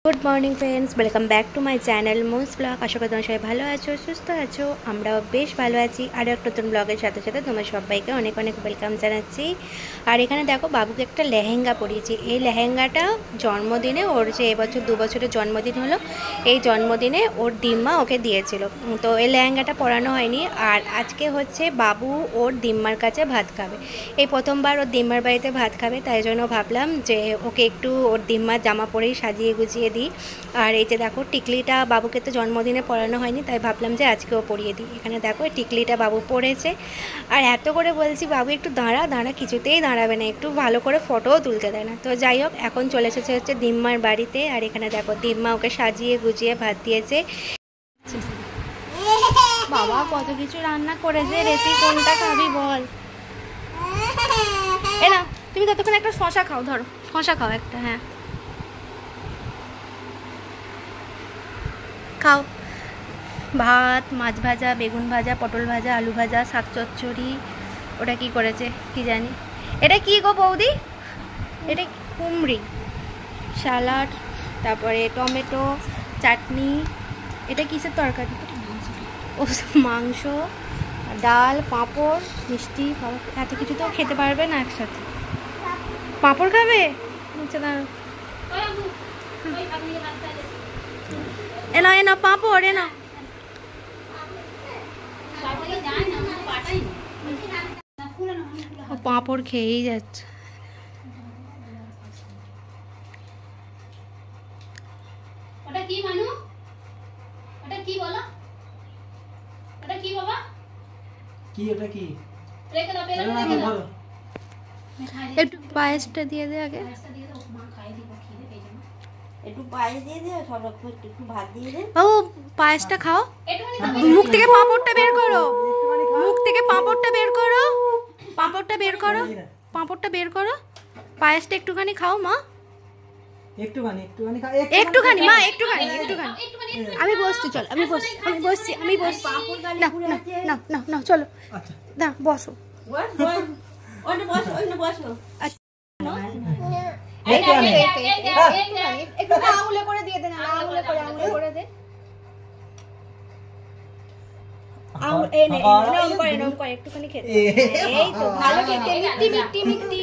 Good morning friends, welcome back to my channel most blog. आशा कরি তোমরা সবাই ভালো আছো, সুস্থ আছো। আমরাও বেশ ভালো আছি। আর একটা নতুন ব্লগের সাথে সাথে তোমার সবাইকে অনেক অনেক ওয়েলকাম জানাচ্ছি। আর এখানে দেখো বাবুকে একটা লেহেঙ্গা পরিয়েছি। এই লেহেঙ্গাটা জন্মদিনে, ওর যে এবছর 2 বছরের জন্মদিন হলো, এই জন্মদিনে ওর দিম্মা ওকে দিয়েছিল। তো এই লেহেঙ্গাটা পরানো হয়নি। আর আজকে হচ্ছে বাবু ওর দিম্মার কাছে ভাত খাবে। এই প্রথমবার ওর দিম্মার বাড়িতে ভাত খাবে, তাই জন্য ভাবলাম যে ওকে একটু ওর দিম্মার জামা পরেই সাজিয়ে গুছিয়ে দিই। আর এই যে দেখো টিকলিটা বাবুকে তো জন্মদিনে পরানো হয়নি, তাই ভাবলাম যে আজকেও পরিয়ে দিই। এখানে দেখো টিকলিটা বাবু পরেছে। আর এত করে বলছি বাবু একটু দাঁড়া, কিছুতেই দাঁড়াবে না, একটু ভালো করে ফটোও তুলতে দেয় না। তো যাই হোক, এখন চলে এসেছে হচ্ছে দিম্মার বাড়িতে। আর এখানে দেখো দিম্মা ওকে সাজিয়ে গুছিয়ে ভাত দিয়েছে। বাবা কত কিছু রান্না করেছে, রেসিপি কোনটা খাবি বল। এ না, তুমি ততক্ষণ একটা শশা খাও, ধরো শশা খাও একটা। হ্যাঁ খাও। ভাত, মাছ ভাজা, বেগুন ভাজা, পটল ভাজা, আলু ভাজা, শাক চচ্চড়ি। ওটা কি করেছে কি জানি। এটা কি গো বৌদি? এটা কুমড়ি, স্যালাড, তারপরে টমেটো চাটনি। এটা কিসের তরকারি? ও মাংস, ডাল, পাঁপড়, মিষ্টি। এত কিছু তো খেতে পারবে না একসাথে। পাঁপড় খাবে? আচ্ছা দাঁড়াও, এনা এনা পাঁপড় এনা। পাঁপড় খেয়েই যাচ্ছে। ওটা কি মানু? ওটা কি বলো? ওটা কি বাবা? কি ওটা কি? রেখে দাও, পেলে রেখে দাও। একটু পায়েসটা দিয়ে দে আগে। পায়েসটা দিয়ে দাও, মা খাই দিব খিদে পেয়ে যাবে। একটু পায়েস দিয়ে দে, সব একটু ভাত দিয়ে দে। ও পায়েসটা খাও। একটুখানি মুখ থেকে পাঁপড়টা বের করো, মুখ থেকে পাঁপড়টা বের করো, পাঁপড়টা বের করো, পাঁপড়টা বের করো। পায়েসটা একটুখানি খাও মা, একটুখানি একটুখানি মা, একটুখানি একটুখানি। আমি বসছি, চল আমি বসছি, আমি বসছি, আমি বসছি। না না না না না, চলো আচ্ছা না বসো। বস বস, ওইটা বসো, ওইটা বসো। একটু আঙুলে করে দিয়ে দে না, আঙুলে করে দে। একটুখানি খেতে। এই তো ভালো খেতে, মিষ্টি মিষ্টি।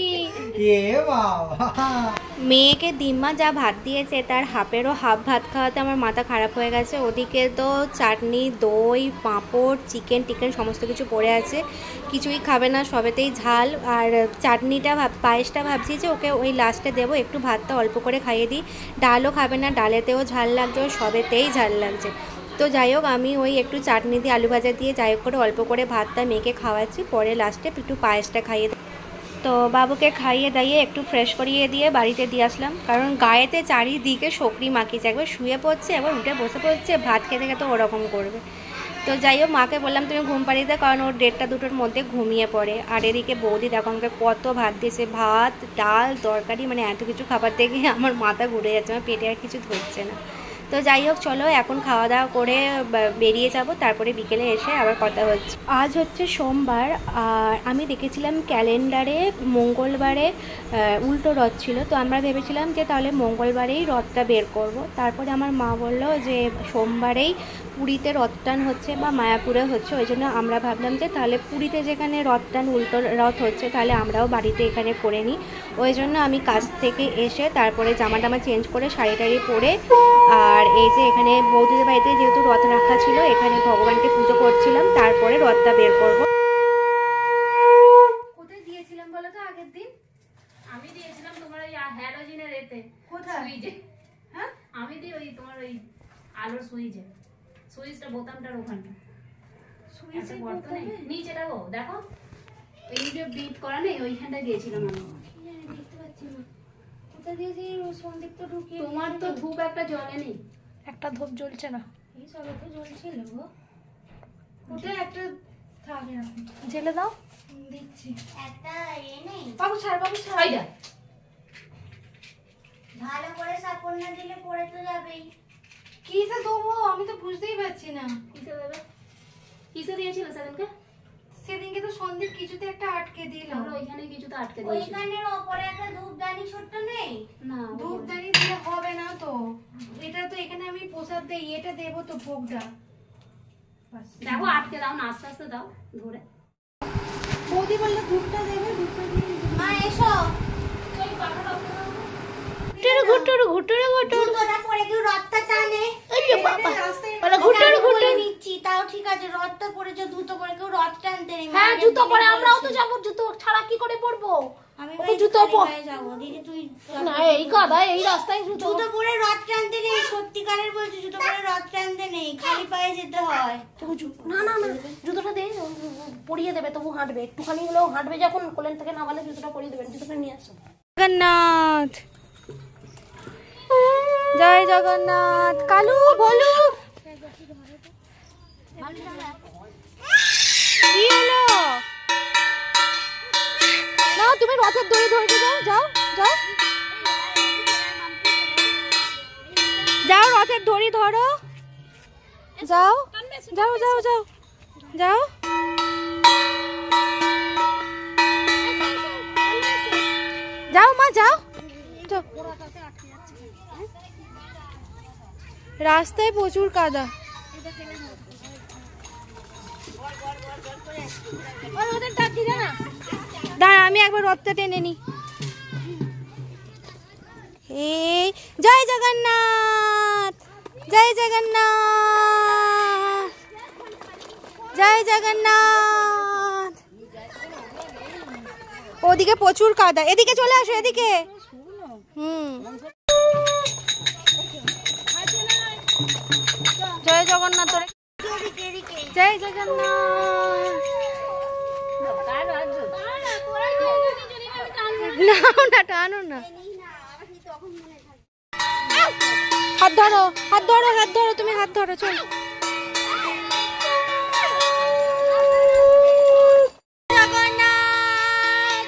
মেয়েকে দিম্মা যা ভাত দিয়েছে তার হাফেরও হাফ ভাত খাওয়াতে আমার মাথা খারাপ হয়ে গেছে। ওদিকে তো চাটনি, দই, পাঁপড়, চিকেন টিকেন সমস্ত কিছু পড়ে আছে, কিছুই খাবে না, সবেতেই ঝাল। আর চাটনিটা পায়েসটা ভাবছি যে ওকে ওই লাস্টে দেবো, একটু ভাতটা অল্প করে খাইয়ে দিই। ডালও খাবে না, ডালেতেও ঝাল লাগছে, ও সবেতেই ঝাল লাগছে। তো যাই হোক, আমি ওই একটু চাটনি দিয়ে আলু ভাজা দিয়ে যাই হোক করে অল্প করে ভাতটা মেয়েকে খাওয়াচ্ছি, পরে লাস্টে একটু পায়েসটা খাইয়ে। তো বাবুকে খাইয়ে দাইয়ে একটু ফ্রেশ করিয়ে দিয়ে বাড়িতে দিয়ে আসলাম, কারণ গায়েতে চারিদিকে শকরি মাখিয়েছে। একবার শুয়ে পড়ছে, একবার উঠে বসে পড়ছে, ভাত খেতে খেতে ওরকম করবে। তো যাই হোক, মাকে বললাম তুমি ঘুম পাড়িয়ে দাও, কারণ ওর 1:30-2টোর মধ্যে ঘুমিয়ে পড়ে। আর এদিকে বৌদি দেখো আমাকে কত ভাত দিয়েছে, ভাত, ডাল, তরকারি, মানে এত কিছু খাবার দেখে আমার মাথা ঘুরে যাচ্ছে, আমার পেটে আর কিছু ধরছে না। তো যাই হোক, চলো এখন খাওয়া দাওয়া করে বেরিয়ে যাব, তারপরে বিকেলে এসে আবার কথা হচ্ছে। আজ হচ্ছে সোমবার, আর আমি দেখেছিলাম ক্যালেন্ডারে মঙ্গলবারে উল্টো রথ ছিল। তো আমরা ভেবেছিলাম যে তাহলে মঙ্গলবারেই রথটা বের করব। তারপরে আমার মা বললো যে সোমবারেই পুরীতে রথটান হচ্ছে বা মায়াপুরে হচ্ছে, ওই জন্য আমরা ভাবলাম যে তাহলে পুরীতে যেখানে রথটান উল্টো রথ হচ্ছে, তাহলে আমরাও বাড়িতে এখানে করে নিই। ওই জন্য আমি কাজ থেকে এসে তারপরে জামা টামা চেঞ্জ করে শাড়ি টাড়ি পরে, আর এই যে এখানে বৌদিদের বাড়িতে যেহেতু রথ রাখা ছিল, এখানে ভগবানকে পুজো করছিলাম, তারপরে রথটা বের করব। কোথায় দিয়েছিলাম বলো তো আগের দিন? আমি দিয়েছিলাম তোমার ওই হ্যালোজিনের এতে। কোথায়? সুইচে। হ্যাঁ, আমি দিই ওই তোমার ওই আলোর সুইচে। সুইচটা বোতামটার ওখানটা। সুইচে বর্তমানে নিচে দেখো, দেখো ওই যে বিট করা নেই, ওইখানটা দিয়েছিলাম আমি। দেখতে পাচ্ছি না কোথায় দিয়েছি। সন্দীপ তো ঢুকিয়ে, তোমার তো ধূপ একটা জ্বলেনি। একটা ধূপ জ্বলছে না, এই সবে তো জ্বলছিল গো। কোথায় একটা থাকে না, জেলে দাও, দিচ্ছি। একটা নেই, বাবু ছাড়, বাবু ছাড়। ওই যা, ভালো করে সাপোর্ট না দিলে পড়ে তো যাবেই। কিসে দেবো আমি তো বুঝতেই পারছি না। কিসে দেবে? কিসে দিয়েছিল সেদিনকে? সেদিনকে তো সন্দীপ কিছুতে একটা আটকে দিল। আমরা ওইখানে কিছুতে আটকে দিয়েছি। ওইখানের ওপরে একটা ধূপদানি ছোট্ট নেই? না, ধূপদানি দিলে হবে না তো, প্রসাদে ইয়েটা দেবো তো, ভোগটা। দেখো আটকে দাও না, আস্তে আস্তে দাও ধরে। বৌদি বললে দুধটা দেবে, দুধটা দিয়ে মা এসো। জুতোটা পরে কেউ রথটা টানে। বলে নিচ্ছি, তাও ঠিক আছে, রথটা পরেছো, জুতো পরে কেউ রথ টানতে নেই। হ্যাঁ জুতো পরে আমরাও তো যাবো, জুতো ছাড়া কি করে পড়বো? আমি জুতো পরে যাবো। দিদি তুই না এই গাদা এই রাস্তায় জুতো জুতো পরে রথ টানতে নেই, সত্যিকারের বলছি, জুতো পরে রথ টানতে নেই, খালি পায়ে যেতে হয়। না না না জুতোটা দে, পরিয়ে দেবে, তবু হাঁটবে একটুখানি হলেও হাঁটবে, যখন কোলেন থেকে নামালে জুতোটা পরিয়ে দেবেন। জুতোটা নিয়ে আসো। জগন্নাথ, জয় জগন্নাথ। কালু বলো কি হলো? না তুমি রথের দড়ি ধরে যাও, যাও যাও যাও, রথের দড়ি ধরো, যাও যাও যাও যাও যাও। যাও মা যাও, রাস্তায় প্রচুর কাদা। দাঁড়া আমি একবার রথটা টেনে নি। এই জয় জগন্নাথ, জয় জগন্নাথ, জয় জগন্নাথ। ওদিকে প্রচুর কাদা, এদিকে চলে আসো, এদিকে। জয় জগন্নাথ, জয় জগন্নাথ। না না টানো না, হাত ধরো হাত ধরো হাত ধরো, তুমি হাত ধরো, চলো। জগন্নাথ,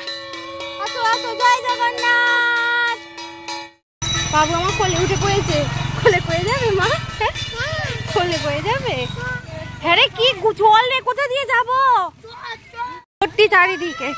আসো আসো, জয় জগন্নাথ। বাবু আমার কোলে উঠে পড়েছে, কোলে পড়ে যাবে মা, কোলে পড়ে যাবে। হ্যাঁ রে কি জল রে, কোথা দিয়ে যাবো? ভর্তি চারিদিকে।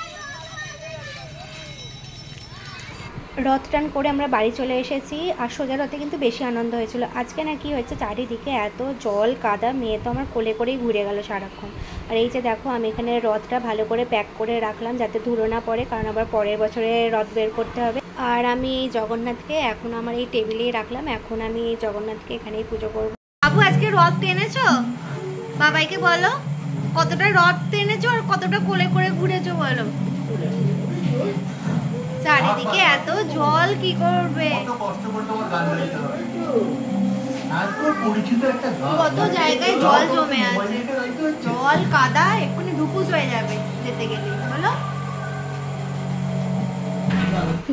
রথ টান করে আমরা বাড়ি চলে এসেছি। আর সোজা রথে কিন্তু বেশি আনন্দ হয়েছিল। আজকে না কি হয়েছে, চারিদিকে এত জল কাদা, মেয়ে তো আমার কোলে করেই ঘুরে গেল সারাক্ষণ। আর এই যে দেখো আমি এখানে রথটা ভালো করে প্যাক করে রাখলাম যাতে ধুলো না পড়ে, কারণ আবার পরের বছরে রথ বের করতে হবে। আর আমি জগন্নাথকে এখন আমার এই টেবিলেই রাখলাম, এখন আমি জগন্নাথকে এখানেই পুজো করবো। বাবু আজকে রথ টেনেছো? বাবাইকে বলো কতটা রথ টেনেছো আর কতটা কোলে করে ঘুরেছো বলো। চারিদিকে এত জল, কি করবে? কত জায়গায় জল জমে আছে, জল কাদা, এক্ষুনি ধুপুস হয়ে যাবে যেতে গেলে, বলো।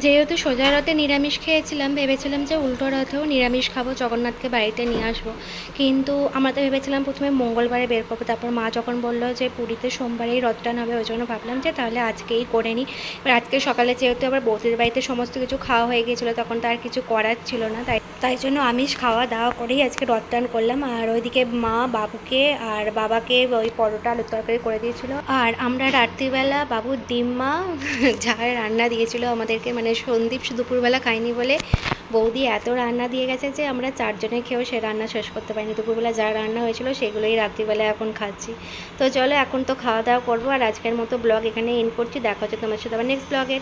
যেহেতু সোজা রথে নিরামিষ খেয়েছিলাম, ভেবেছিলাম যে উল্টো রথেও নিরামিষ খাবো, জগন্নাথকে বাড়িতে নিয়ে আসবো। কিন্তু আমরা তো ভেবেছিলাম প্রথমে মঙ্গলবারে বের করবো, তারপর মা যখন বললো যে পুরীতে সোমবারেই রথটান হবে, ওই জন্য ভাবলাম যে তাহলে আজকেই করে নিই। এবার আজকে সকালে যেহেতু আবার বৌদির বাড়িতে সমস্ত কিছু খাওয়া হয়ে গিয়েছিলো, তখন তো আর কিছু করার ছিল না, তাই জন্য আমিষ খাওয়া দাওয়া করেই আজকে রথটান করলাম। আর ওইদিকে মা বাবুকে আর বাবাকে ওই পরোটা আলুর তরকারি করে দিয়েছিল। আর আমরা রাত্রিবেলা বাবুর ডিম্মা যা রান্না দিয়েছিল আমাদেরকে, মানে সন্দীপ দুপুরবেলা খাইনি বলে বৌদি এত রান্না দিয়ে গেছে যে আমরা চারজনে খেয়েও সে রান্না শেষ করতে পারিনি। দুপুরবেলা যা রান্না হয়েছিল সেগুলোই রাত্রিবেলা এখন খাচ্ছি। তো চলো এখন তো খাওয়া দাওয়া করবো। আর আজকের মতো ব্লগ এখানে এন্ড করছি, দেখা হচ্ছে তোমার সাথে আবার নেক্সট ব্লগে।